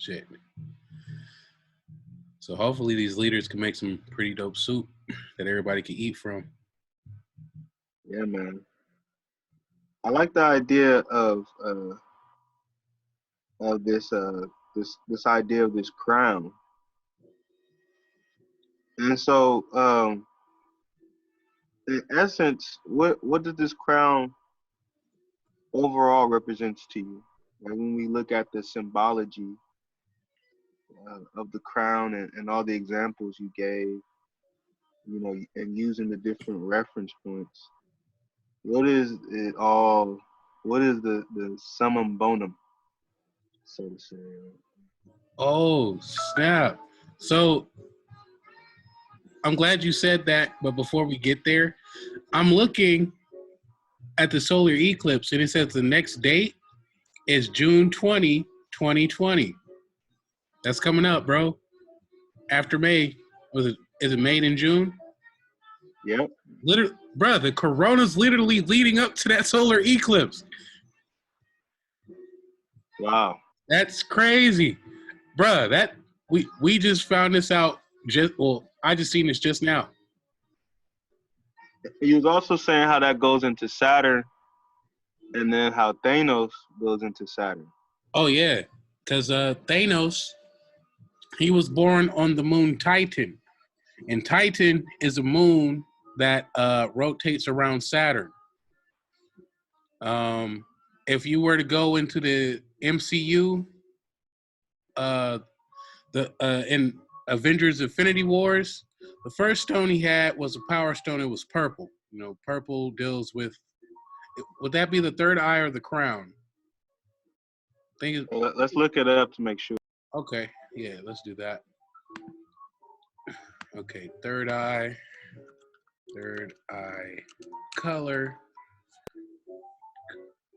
Shit. So hopefully these leaders can make some pretty dope soup that everybody can eat from. Yeah, man. I like the idea of this this idea of this crown. And so, in essence, what does this crown overall represents to you? Like when we look at the symbology of the crown and all the examples you gave, you know, and using the different reference points, what is it all? What is the summum bonum, so to say? Oh, snap. So I'm glad you said that, but before we get there, I'm looking at the solar eclipse, and it says the next date is June 20, 2020. That's coming up, bro. After May. Is it made in June? Yep. Literally, bro, the corona's literally leading up to that solar eclipse. Wow. That's crazy. Bro, that we just found this out I just seen this just now. He was also saying how that goes into Saturn, and then how Thanos goes into Saturn. Oh yeah, because Thanos, he was born on the moon Titan, and Titan is a moon that rotates around Saturn. If you were to go into the MCU, in Avengers Infinity Wars, the first stone he had was a power stone. It was purple. You know, purple deals with. Would that be the third eye or the crown? Let's look it up to make sure. Okay, yeah, let's do that. Okay, third eye color.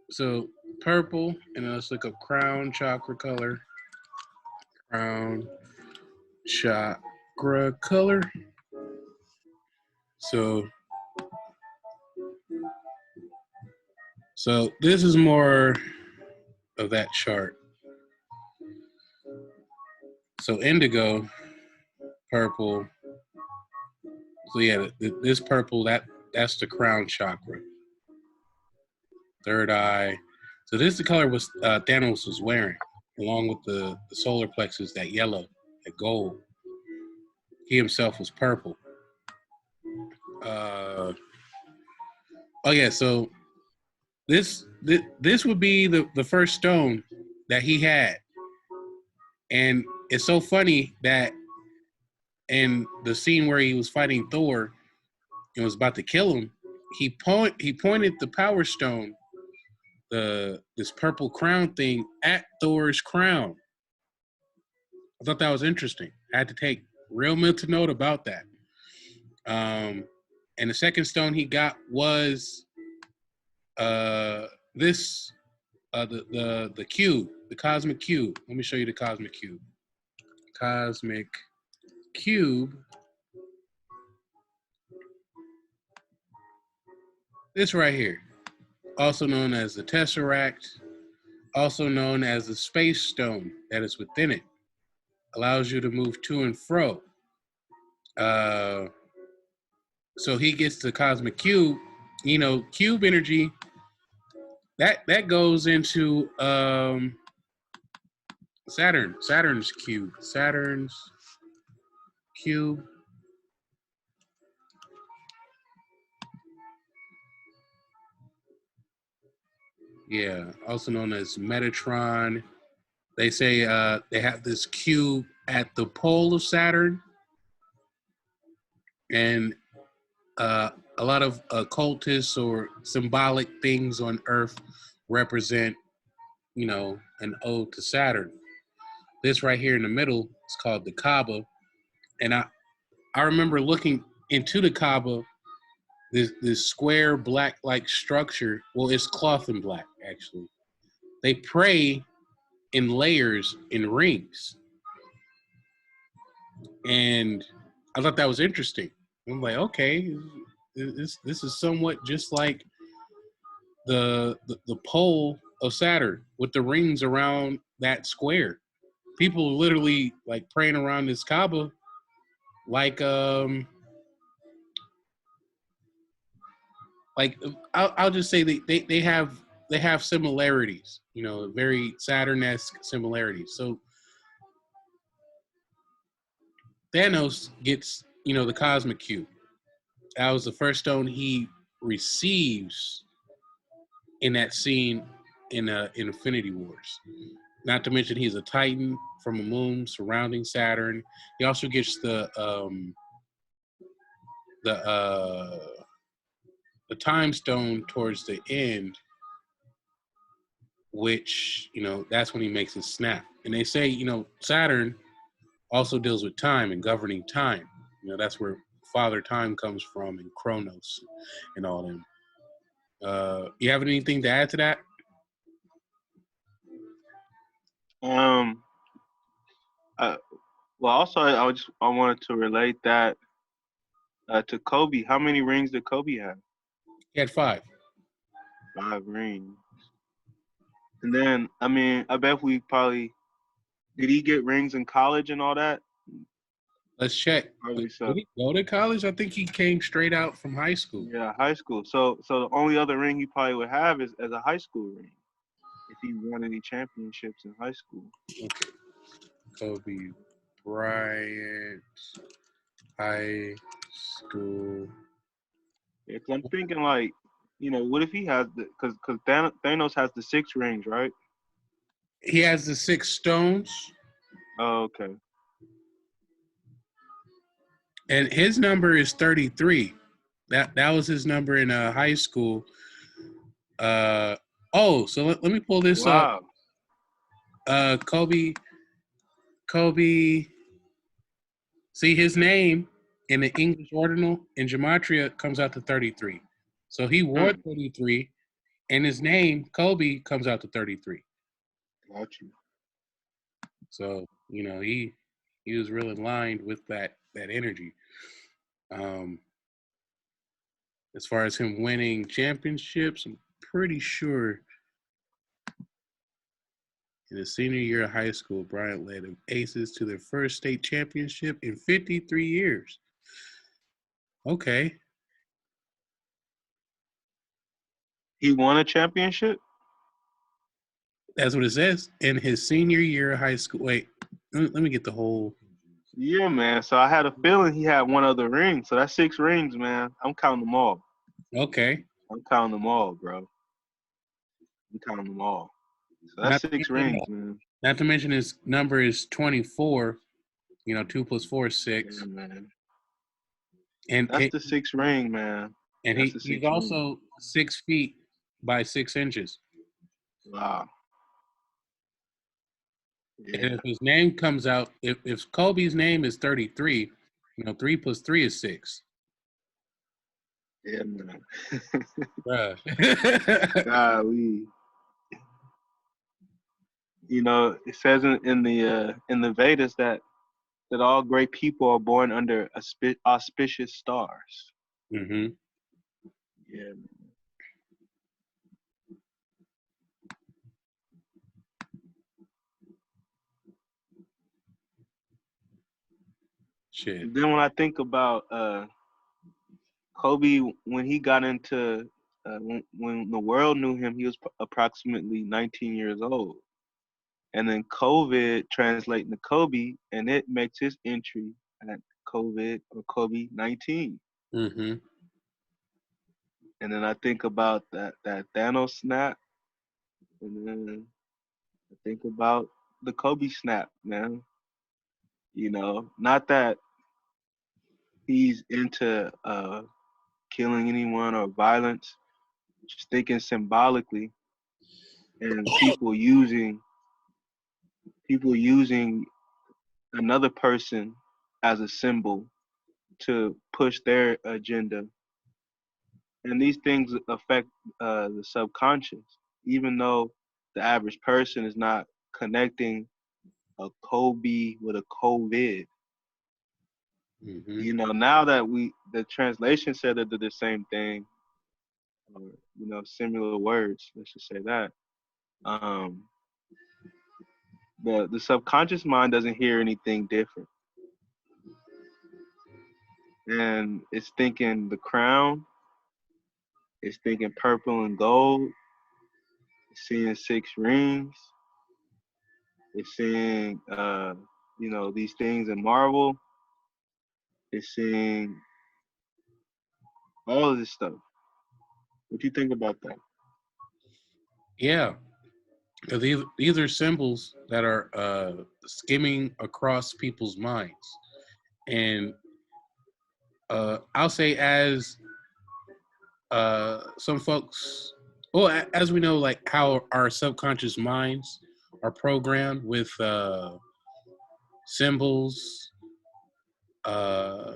So purple, and then let's look up crown chakra color. Crown chakra color. So this is more of that chart. So indigo, purple. So yeah, this purple, that's the crown chakra. Third eye. So this is the color Thanos was wearing, along with the solar plexus, that yellow, that gold. He himself was purple. Oh yeah, so this would be the first stone that he had. And it's so funny that in the scene where he was fighting Thor and was about to kill him, he pointed the power stone, this purple crown thing, at Thor's crown. I thought that was interesting. I had to take real mental note about that. And the second stone he got was the cube, the cosmic cube. Let me show you the cosmic cube. Cosmic cube. This right here, also known as the Tesseract, also known as the Space Stone that is within it, allows you to move to and fro. So he gets the cosmic cube. You know, cube energy. That goes into Saturn's cube. Saturn's cube. Yeah, also known as Metatron. They say they have this cube at the pole of Saturn, and a lot of occultists or symbolic things on Earth represent, you know, an ode to Saturn. This right here in the middle is called the Kaaba, and I remember looking into the Kaaba, this square black-like structure. Well, it's cloth and black, actually. They pray in layers, in rings. And I thought that was interesting. I'm like, okay, this is somewhat just like the pole of Saturn with the rings around that square. people literally like praying around this Kaaba, like I'll just say they have similarities, very Saturn-esque similarities. So Thanos gets, the cosmic cube. That was the first stone he receives in that scene in Infinity Wars. Not to mention he's a Titan from a moon surrounding Saturn. He also gets the time stone towards the end, which that's when he makes his snap. And they say Saturn also deals with time and governing time. That's where Father Time comes from, and Kronos and all them. You have anything to add to that? Uh, well, also I wanted to relate that to Kobe. How many rings did Kobe have? He had 5. 5 rings. And then, I mean, I bet did he get rings in college and all that? Let's check. Probably Did so. he go to college? I think he came straight out from high school. Yeah, high school. So the only other ring he probably would have is as a high school ring, if he won any championships in high school. Okay. Kobe Bryant, high school. Yeah, because I'm thinking like, what if he has because Thanos has the 6 rings, right? He has the 6 stones, Oh, okay. and his number is 33. That was his number in high school. So let me pull this up. Wow. Kobe. See, his name in the English ordinal in gematria comes out to 33. So he wore 33, and his name Kobe comes out to 33. Got you. So he was real aligned with that energy. As far as him winning championships, I'm pretty sure in his senior year of high school, Bryant led the Aces to their first state championship in 53 years. Okay. He won a championship? That's what it says. In his senior year of high school. Wait, let me get the whole. Yeah, man. So I had a feeling he had one other ring. So that's 6 rings, man. I'm counting them all. Okay. I'm counting them all, bro. I'm counting them all. So that's 6 rings, man. Not to mention his number is 24. 2 plus 4 is 6. Yeah, man. And That's the 6 ring, man. and That's the he's 6 ring. also 6 feet by 6 inches. Wow. Yeah. And if his name comes out, if Kobe's name is 33, 3 plus 3 is 6. Yeah, man. Bruh. Golly. It says in the Vedas that all great people are born under auspicious stars. Mm-hmm. Yeah. Man. Shit. And then when I think about Kobe, when he got into when the world knew him, he was approximately 19 years old. And then COVID translating to Kobe, and it makes his entry at COVID or Kobe 19. Mm-hmm. And then I think about that Thanos snap, and then I think about the Kobe snap, man. Not that he's into killing anyone or violence, just thinking symbolically, and people using another person as a symbol to push their agenda. And these things affect the subconscious, even though the average person is not connecting a Kobe with a COVID. Mm-hmm. Now that the translation said that they're the same thing, or similar words, let's just say that. Um, the subconscious mind doesn't hear anything different, and it's thinking the crown, it's thinking purple and gold, it's seeing 6 rings, it's seeing these things in marble, it's seeing all of this stuff. What do you think about that? Yeah, because these are symbols that are skimming across people's minds, and I'll say as some folks, well, as we know, like how our subconscious minds are programmed with symbols, uh,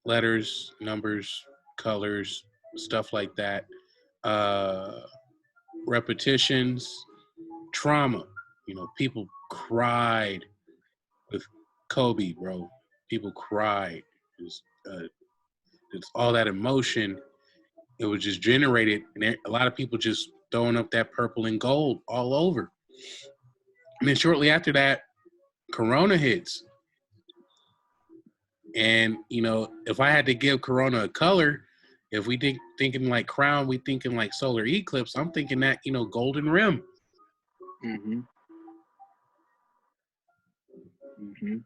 letters, numbers, colors, stuff like that, uh, repetitions, trauma. You know, people cried with Kobe, bro. People cried. Uh, it's all that emotion. It was just generated, and a lot of people just throwing up that purple and gold all over. And then shortly after that, Corona hits. And, you know, if I had to give Corona a color, if we thinking like crown, we thinking like solar eclipse, I'm thinking that, you know, golden rim. Mm-hmm. Mm-hmm.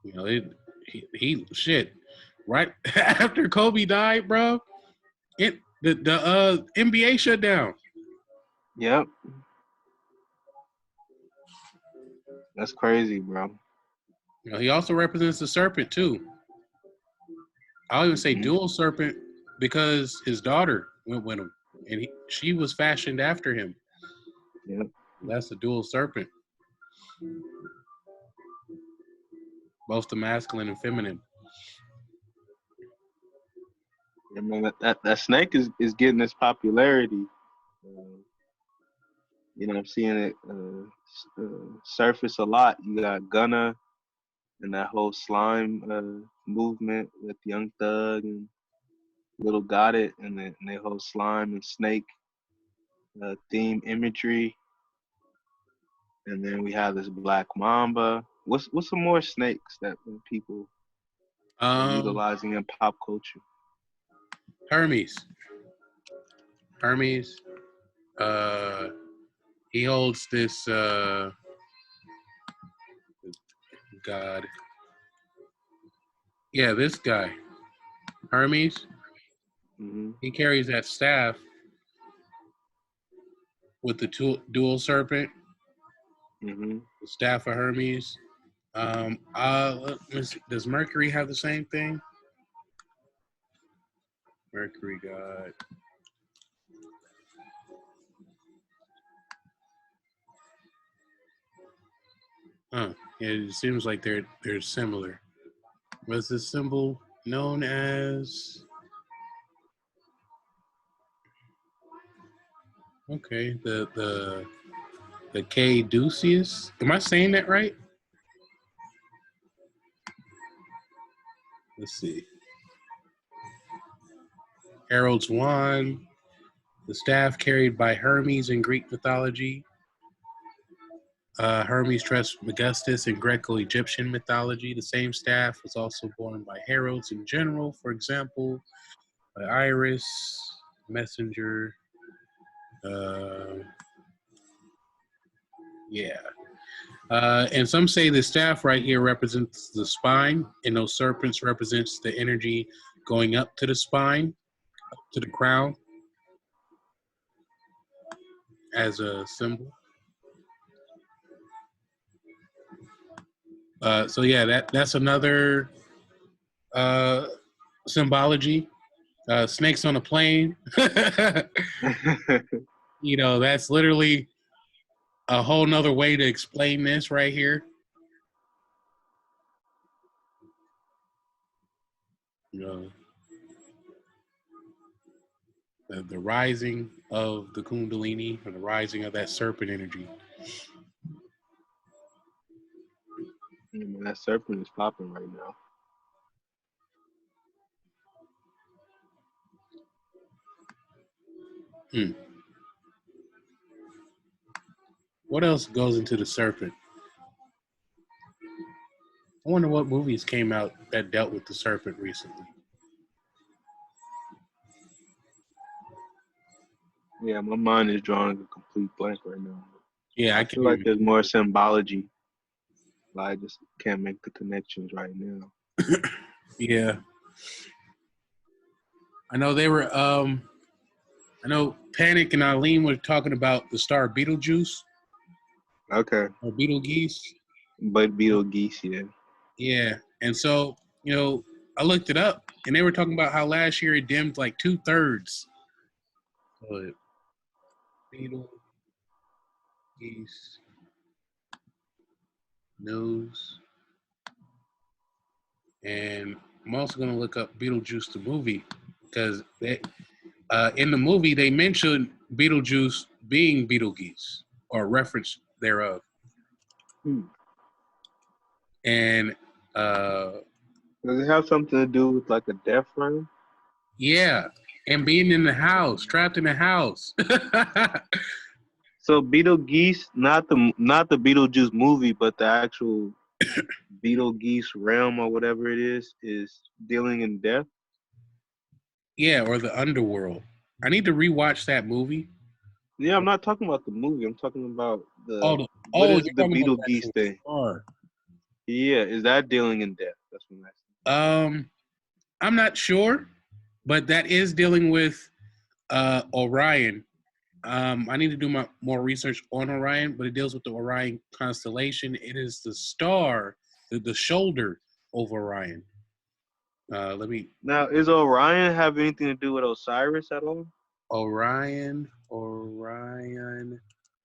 You know, he shit. Right after Kobe died, bro, the NBA shut down. Yep. That's crazy, bro. You know, he also represents the serpent too. I'll even say Mm-hmm. dual serpent because his daughter went with him, and she was fashioned after him. Yep. That's the dual serpent, both the masculine and feminine. I mean, that snake is getting its popularity. I'm seeing it surface a lot. You got Gunna and that whole slime movement with Young Thug and Little Got It, and they whole slime and snake theme imagery. And then we have this Black Mamba. What's some more snakes that people are Um, utilizing in pop culture? Hermes. Hermes. Uh, he holds this. God. Yeah, this guy, Hermes. Mm-hmm. He carries that staff with the dual serpent, Mm-hmm. the staff of Hermes. Let's see. Does Mercury have the same thing? Mercury God. Huh. It seems like they're similar. Was the symbol known as? Okay, the Caduceus. Am I saying that right? Let's see. Herald's wand, the staff carried by Hermes in Greek mythology. Hermes Trismegistus in Greco-Egyptian mythology. The same staff was also borne by heralds in general. For example, by Iris, Messenger. Uh, yeah. And some say the staff right here represents the spine, and those serpents represents the energy going up to the spine, up to the crown, as a symbol. So yeah, that's another symbology. Snakes on a plane. You know, that's literally a whole nother way to explain this right here. You know, the rising of the Kundalini and the rising of that serpent energy. That serpent is popping right now. What else goes into the serpent? I wonder what movies came out that dealt with the serpent recently. Yeah, my mind is drawing a complete blank right now. Yeah, I I can't feel like even. there's more symbology, but I just can't make the connections right now. Yeah, I know they were. I know Panic and Eileen were talking about the star Beetlejuice Okay, or Beetlegeese. but Beetlegeese, yeah. Yeah, and so I looked it up, and they were talking about how last year it dimmed like 2/3. So Beetlegeese news, and I'm also gonna look up Beetlejuice the movie because in the movie they mentioned Beetlejuice being Beetlegeese or reference thereof, Hmm. and uh, Does it have something to do with like a death room? yeah, and being in the house, trapped in the house. So Beetlegeese, not the Beetlejuice movie, but the actual Beetlegeese realm or whatever it is dealing in death. Yeah, or the underworld. I need to rewatch that movie. Yeah, I'm not talking about the movie. I'm talking about Oh, the what is you're the talking about the Beetlegeese actual thing? star. Yeah, is that dealing in death? That's what I'm asking. Um, I'm not sure, but that is dealing with Orion. I need to do more research on Orion, but it deals with the Orion constellation. It is the star, the shoulder of Orion. Let me Now, is Orion have anything to do with Osiris at all? Orion,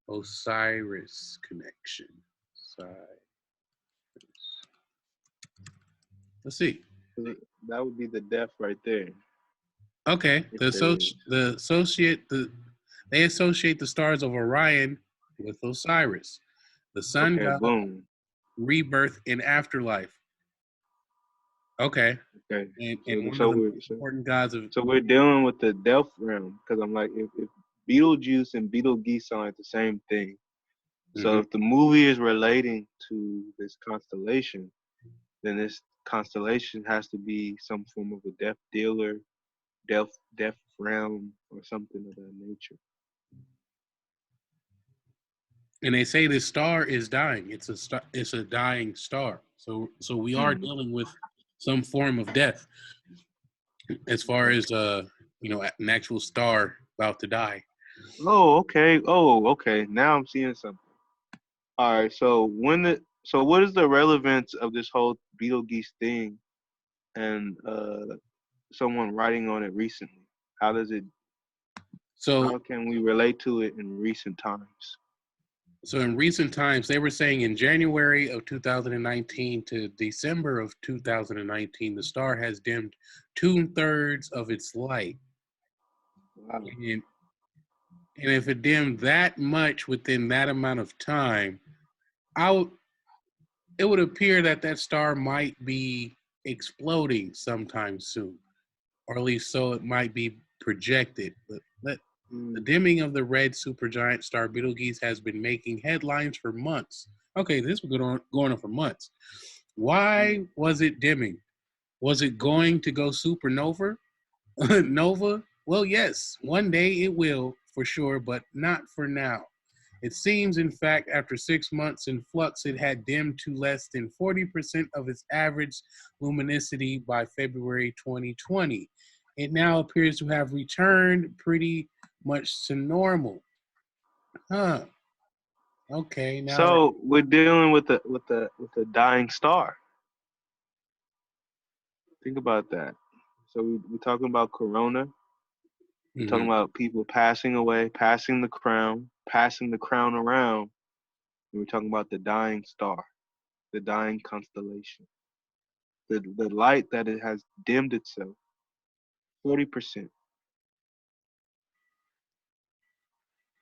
Osiris connection. Let's see. 'Cause that would be the death right there, Okay, if there is. they associate the stars of Orion with Osiris, the sun Okay, god, boom. rebirth, and afterlife. Okay, Okay, and so one of so the we're most so, important gods of. so we're dealing with the death realm because I'm like, if Beetlejuice and Beetlegeese sound like the same thing. So Mhm. if the movie is relating to this constellation, then this constellation has to be some form of a death dealer, death realm, or something of that nature. And they say this star is dying. It's a star. It's a dying star. So we are Hmm. dealing with some form of death as far Okay. as an actual star about to die. Oh, okay. Oh, okay. Now I'm seeing something. All right. So what is the relevance of this whole Beetlegeese thing and someone writing on it recently? How does it? So How can we relate to it in recent times? So in recent times, they were saying in January of 2019 to December of 2019, the star has dimmed 2/3 of its light. Wow. And, and if it dimmed that much within that amount of time, I would, it would appear that that star might be exploding sometime soon, or at least so it might be projected. But the Mm. dimming of the red supergiant star Betelgeuse has been making headlines for months. Okay, this was going on for months. Mm. Why was it dimming? Was it going to go supernova? Nova? Well, yes, one day it will for sure, but not for now. It seems, in fact, after 6 months in flux, it had dimmed to less than 40% of its average luminosity by February 2020. It now appears to have returned pretty much to normal. Huh. Okay, now that. So we're dealing with a dying star. Think about that. So we're talking about Corona. We're talking Mhm. about people passing away, passing the crown around. And we're talking about the dying star, the dying constellation, the light that it has dimmed itself 40%,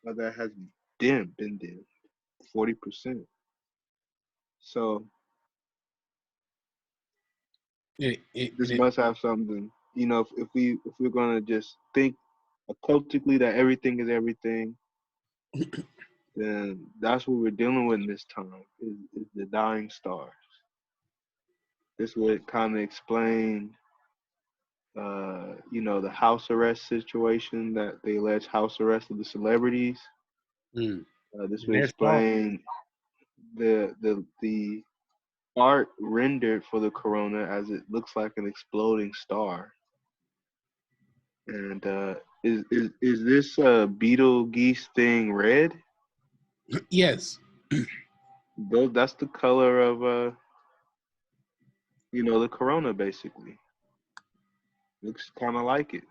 or that has been dimmed 40%. So this It, must have something. If we're gonna just think occultically that everything is everything, then that's what we're dealing with in this time is the dying stars. this would kind of explain, the house arrest situation that they allege house arrest of the celebrities. Mm. This And would there's Paul. explain the art rendered for the corona as it looks like an exploding star. And is this Betelgeuse thing red? Yes. That's the color of the corona basically. Looks kind of like it.